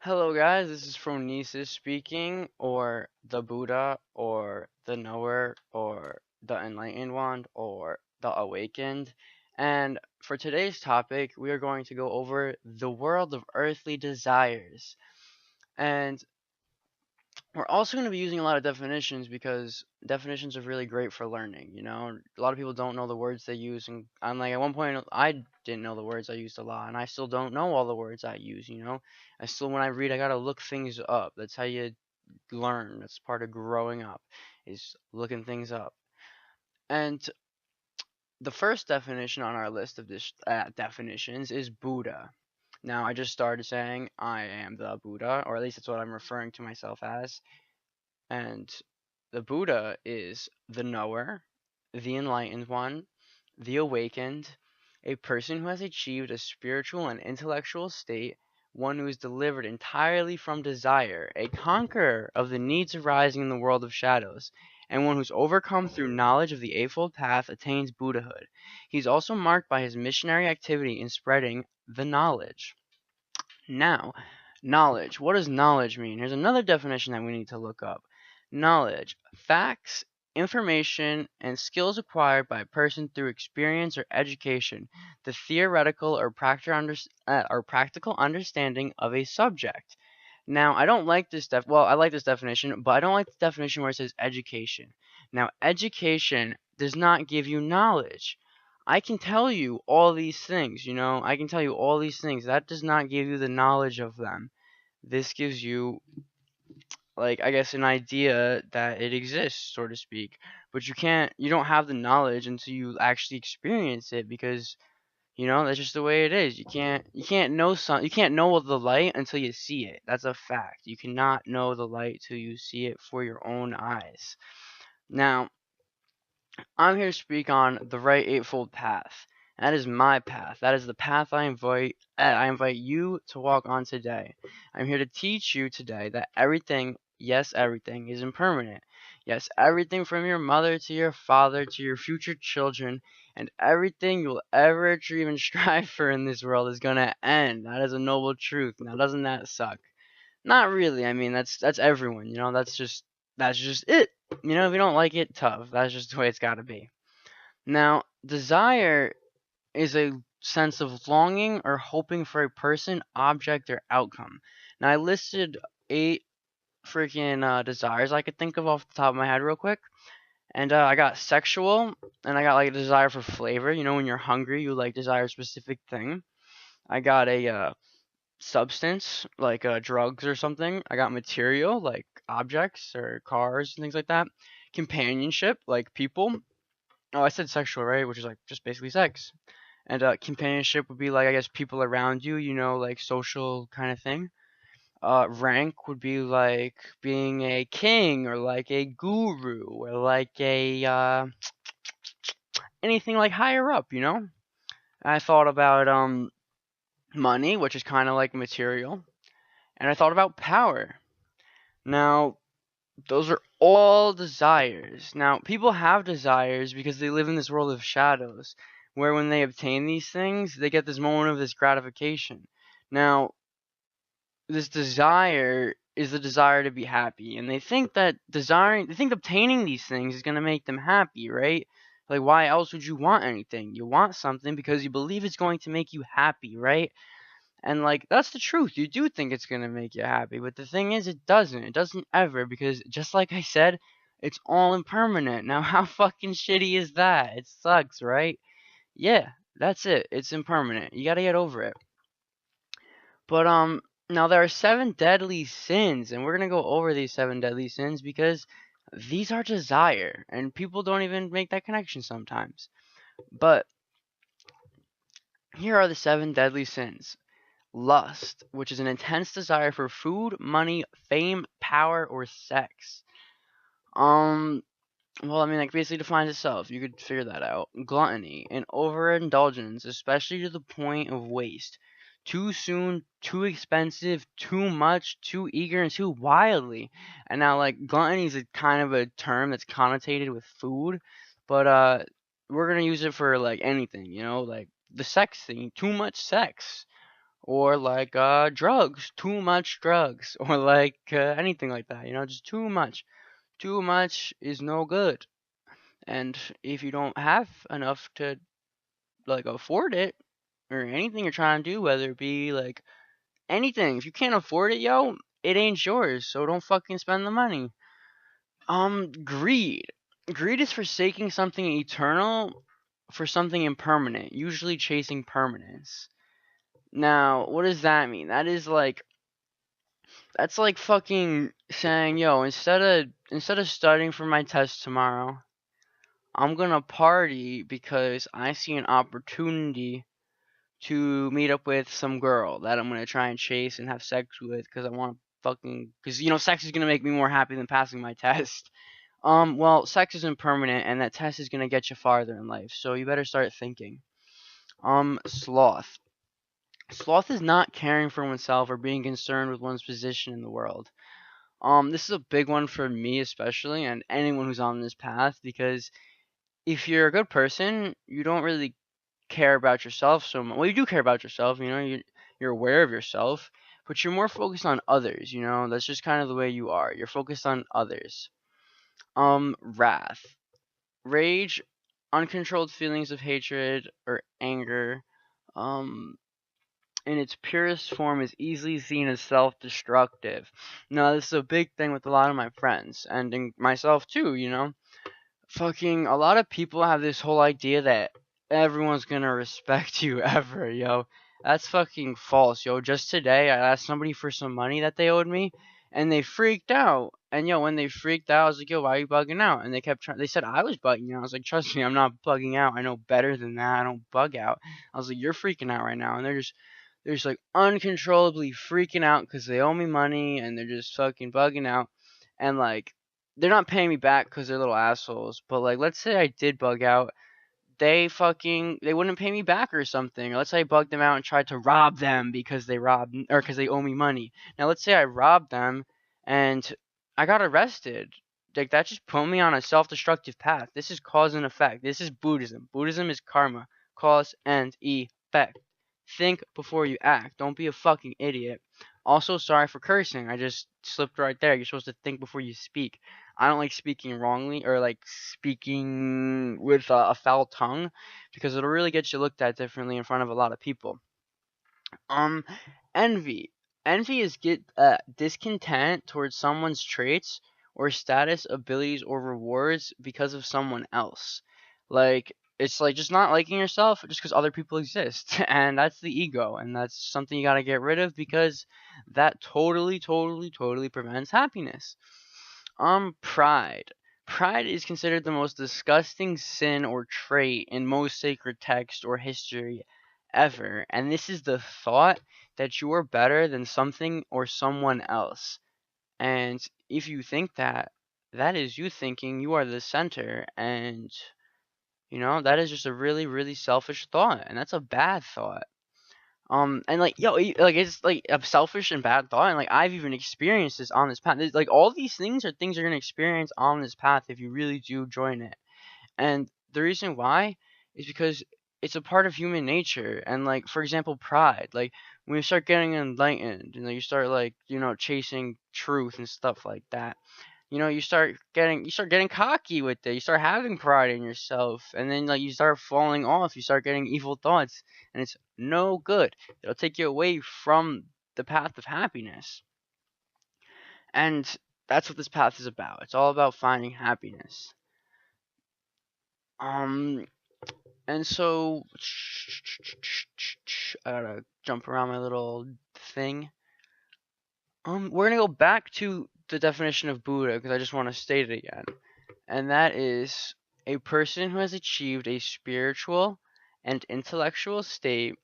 Hello guys, this is Phronesis speaking, or the Buddha, or the Knower, or the Enlightened One, or the Awakened. And for today's topic, we are going to go over the world of earthly desires. And we're also going to be using a lot of definitions because definitions are really great for learning. A lot of people don't know the words they use, and I'm like, at one point, I didn't know the words I used a lot, and I still don't know all the words I use. I still, when I read, I gotta look things up. That's how you learn. That's part of growing up, is looking things up. And the first definition on our list of this definitions is Buddha. Now, I just started saying I am the Buddha, or at least that's what I'm referring to myself as. And the Buddha is the knower, the enlightened one, the awakened, a person who has achieved a spiritual and intellectual state, one who is delivered entirely from desire, a conqueror of the needs arising in the world of shadows, and one who's overcome through knowledge of the Eightfold Path attains Buddhahood. He's also marked by his missionary activity in spreading the knowledge. Now, knowledge. What does knowledge mean? Here's another definition that we need to look up. Knowledge: facts, information, and skills acquired by a person through experience or education, the theoretical or practical understanding of a subject. Now, I don't like this well, I like this definition, but I don't like the definition where it says education. Now, education does not give you knowledge. I can tell you all these things. I can tell you all these things. That does not give you the knowledge of them. This gives you, like, I guess, an idea that it exists, so to speak. But you don't have the knowledge until you actually experience it, because that's just the way it is. You can't know the light until you see it. That's a fact. You cannot know the light till you see it for your own eyes. Now, I'm here to speak on the right eightfold path. That is my path. That is the path I invite you to walk on today. I'm here to teach you today that everything, yes, everything is impermanent. Yes, everything from your mother to your father to your future children, and everything you'll ever dream and strive for in this world is gonna end. That is a noble truth. Now, doesn't that suck? Not really. I mean, that's everyone. That's just it. If you don't like it, tough. That's just the way it's got to be. Now, desire is a sense of longing or hoping for a person, object, or outcome. Now, I listed 8 freaking desires I could think of off the top of my head real quick. And I got sexual, and I got like a desire for flavor. When you're hungry, you like desire a specific thing. I got a substance, like drugs or something. I got material, like objects or cars and things like that. Companionship, like people. Oh, I said sexual, right? Which is like just basically sex. And companionship would be like, I guess, people around you, like social kind of thing. Rank would be like being a king or like a guru or like a anything like higher up. I thought about money, which is kind of like material, and I thought about power. Now, those are all desires. Now, people have desires because they live in this world of shadows, where when they obtain these things, they get this moment of this gratification. Now, this desire is the desire to be happy, and they think obtaining these things is going to make them happy, right? Like, why else would you want anything? You want something because you believe it's going to make you happy, right? And like, that's the truth. You do think it's gonna make you happy, but the thing is, it doesn't. It doesn't ever, because just like I said, it's all impermanent. Now, how fucking shitty is that? It sucks, right? Yeah, that's it. It's impermanent. You gotta get over it. But now there are 7 deadly sins, and we're gonna go over these 7 deadly sins because these are desire, and people don't even make that connection sometimes. But here are the 7 deadly sins. Lust, which is an intense desire for food, money, fame, power, or sex. Um, well, I mean, like, basically defines itself. You could figure that out. Gluttony, an overindulgence, especially to the point of waste. Too soon, too expensive, too much, too eager, and too wildly. And now, like, gluttony is a kind of a term that's connotated with food, but we're gonna use it for like anything, like the sex thing. Too much sex. or like drugs, too much drugs, or like anything like that, just too much. Too much is no good. And if you don't have enough to like afford it or anything you're trying to do, whether it be like anything, if you can't afford it, yo, it ain't yours. So don't fucking spend the money. Greed. Greed is forsaking something eternal for something impermanent, usually chasing permanence. Now, what does that mean? That's like fucking saying, yo, instead of studying for my test tomorrow, I'm gonna party because I see an opportunity to meet up with some girl that I'm gonna try and chase and have sex with because I want to because sex is gonna make me more happy than passing my test. Well, sex isn't permanent, and that test is gonna get you farther in life, so you better start thinking. Sloth. Sloth is not caring for oneself or being concerned with one's position in the world. This is a big one for me especially, and anyone who's on this path, because if you're a good person, you don't really care about yourself so much. Well, you do care about yourself, you're aware of yourself, but you're more focused on others, That's just kind of the way you are. You're focused on others. Wrath. Rage, uncontrolled feelings of hatred or anger, um, in its purest form is easily seen as self-destructive. Now, this is a big thing with a lot of my friends, and in myself too, Fucking, a lot of people have this whole idea that everyone's gonna respect you ever, yo. That's fucking false, yo. Just today, I asked somebody for some money that they owed me, and they freaked out. And yo, when they freaked out, I was like, yo, why are you bugging out? And they kept trying. They said I was bugging out. I was like, trust me, I'm not bugging out. I know better than that. I don't bug out. I was like, you're freaking out right now, and they're just like uncontrollably freaking out because they owe me money, and they're just fucking bugging out, and like they're not paying me back because they're little assholes. But like, let's say I did bug out, they wouldn't pay me back or something. Or let's say I bugged them out and tried to rob them because they robbed or because they owe me money. Now let's say I robbed them and I got arrested. Like that just put me on a self-destructive path. This is cause and effect. This is Buddhism. Buddhism is karma, cause and effect. Think before you act. Don't be a fucking idiot. Also, sorry for cursing. I just slipped right there. You're supposed to think before you speak. I don't like speaking wrongly or like speaking with a foul tongue because it'll really get you looked at differently in front of a lot of people. Um, envy. Envy is discontent towards someone's traits or status, abilities, or rewards because of someone else. Like it's like just not liking yourself just because other people exist, and that's the ego, and that's something you gotta get rid of because that totally, totally, totally prevents happiness. Pride. Pride is considered the most disgusting sin or trait in most sacred text or history ever, and this is the thought that you are better than something or someone else. And if you think that, that is you thinking you are the center, and that is just a really, really selfish thought, and that's a bad thought. And like, yo, like it's like a selfish and bad thought, and like I've even experienced this on this path. Like all these things are things you're gonna experience on this path if you really do join it. And the reason why is because it's a part of human nature. And like, for example, pride. Like when you start getting enlightened, and like, you start like chasing truth and stuff like that. You start getting cocky with it. You start having pride in yourself, and then like you start falling off. You start getting evil thoughts, and it's no good. It'll take you away from the path of happiness, and that's what this path is about. It's all about finding happiness. Um, and so I gotta jump around my little thing. We're gonna go back to the definition of Buddha because I just want to state it again. And that is a person who has achieved a spiritual and intellectual state,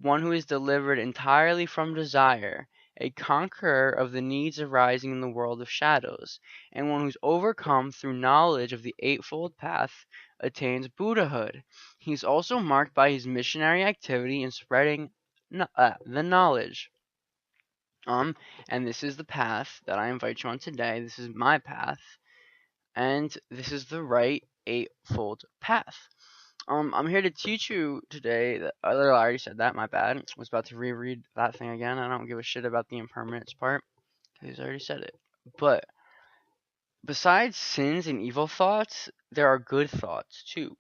one who is delivered entirely from desire, a conqueror of the needs arising in the world of shadows, and one who's overcome through knowledge of the Eightfold Path attains Buddhahood. He's also marked by his missionary activity in spreading the knowledge. And this is the path that I invite you on today. This is my path, and this is the right eightfold path. I'm here to teach you today. I literally already said that. My bad. I was about to reread that thing again. I don't give a shit about the impermanence part because I already said it. But besides sins and evil thoughts, there are good thoughts too.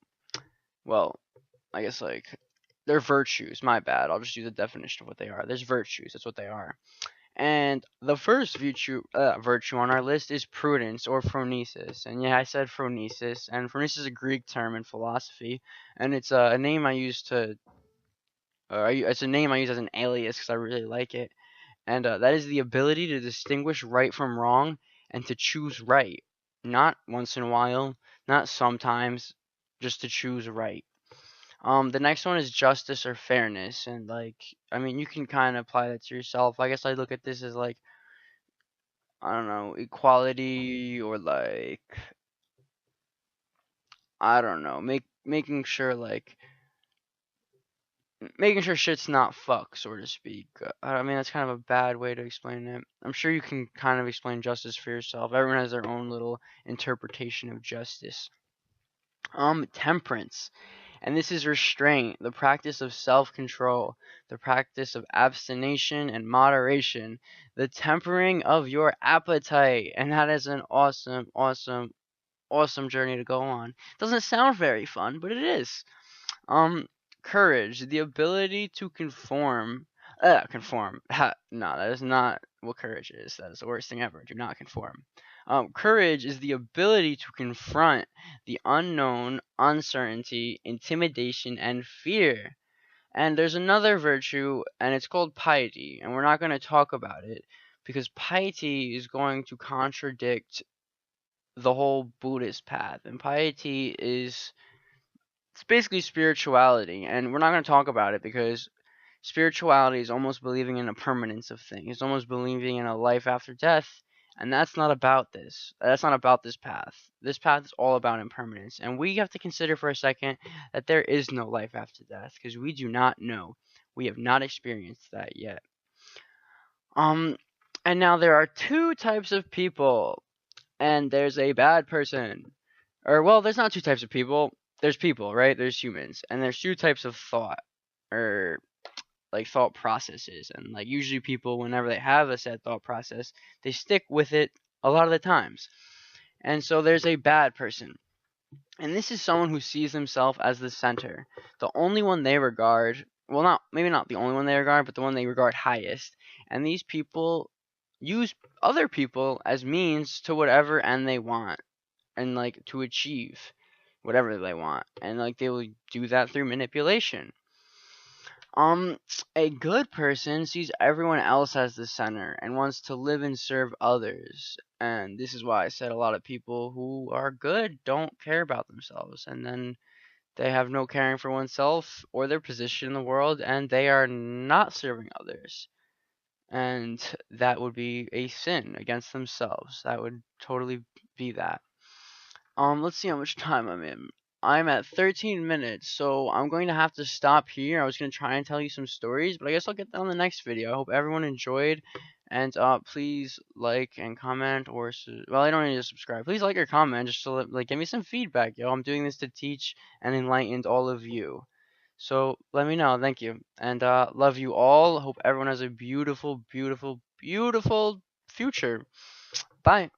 Well, I guess like they're virtues. My bad. I'll just use the definition of what they are. There's virtues. That's what they are. And the first virtue on our list is prudence or phronesis. And yeah, I said phronesis. And phronesis is a Greek term in philosophy, and it's a name I use to. It's a name I use as an alias because I really like it. And that is the ability to distinguish right from wrong and to choose right. Not once in a while, not sometimes, just to choose right. The next one is justice or fairness, and like, I mean, you can kind of apply that to yourself. I guess I look at this as like, I don't know, equality or like, I don't know, making sure shit's not fucked, so to speak. I mean, that's kind of a bad way to explain it. I'm sure you can kind of explain justice for yourself. Everyone has their own little interpretation of justice. Temperance. And this is restraint, the practice of self-control, the practice of abstination and moderation, the tempering of your appetite. And that is an awesome, awesome, awesome journey to go on. Doesn't sound very fun, but it is. Um, Courage, the ability to conform. Conform. No, that is not what courage is. That is the worst thing ever. Do not conform. Courage is the ability to confront the unknown, uncertainty, intimidation, and fear. And there's another virtue, and it's called piety. And we're not going to talk about it because piety is going to contradict the whole Buddhist path. And piety is it's basically spirituality, and we're not going to talk about it because spirituality is almost believing in a permanence of things. It's almost believing in a life after death, and that's not about this. That's not about this path. This path is all about impermanence, and we have to consider for a second that there is no life after death because we do not know. We have not experienced that yet. Um, and now there are two types of people, and there's a bad person. Or, well, there's not two types of people. There's people, right? There's humans. And there's two types of thought, or like thought processes. And like usually people, whenever they have a set thought process, they stick with it a lot of the times. And so there's a bad person. And this is someone who sees themselves as the center, the only one they regard, well, not maybe not the only one they regard, but the one they regard highest. And these people use other people as means to whatever end they want and like to achieve whatever they want, and like they will do that through manipulation. Um, a good person sees everyone else as the center and wants to live and serve others. And this is why I said a lot of people who are good don't care about themselves, and then they have no caring for oneself or their position in the world, and they are not serving others. And that would be a sin against themselves. That would totally be that. Let's see how much time I'm in. I'm at 13 minutes, so I'm going to have to stop here. I was going to try and tell you some stories, but I guess I'll get that on the next video. I hope everyone enjoyed, and please like and comment, or well, I don't need to subscribe. Please like or comment just to like give me some feedback, yo. I'm doing this to teach and enlighten all of you. So let me know. Thank you, and love you all. Hope everyone has a beautiful, beautiful, beautiful future. Bye.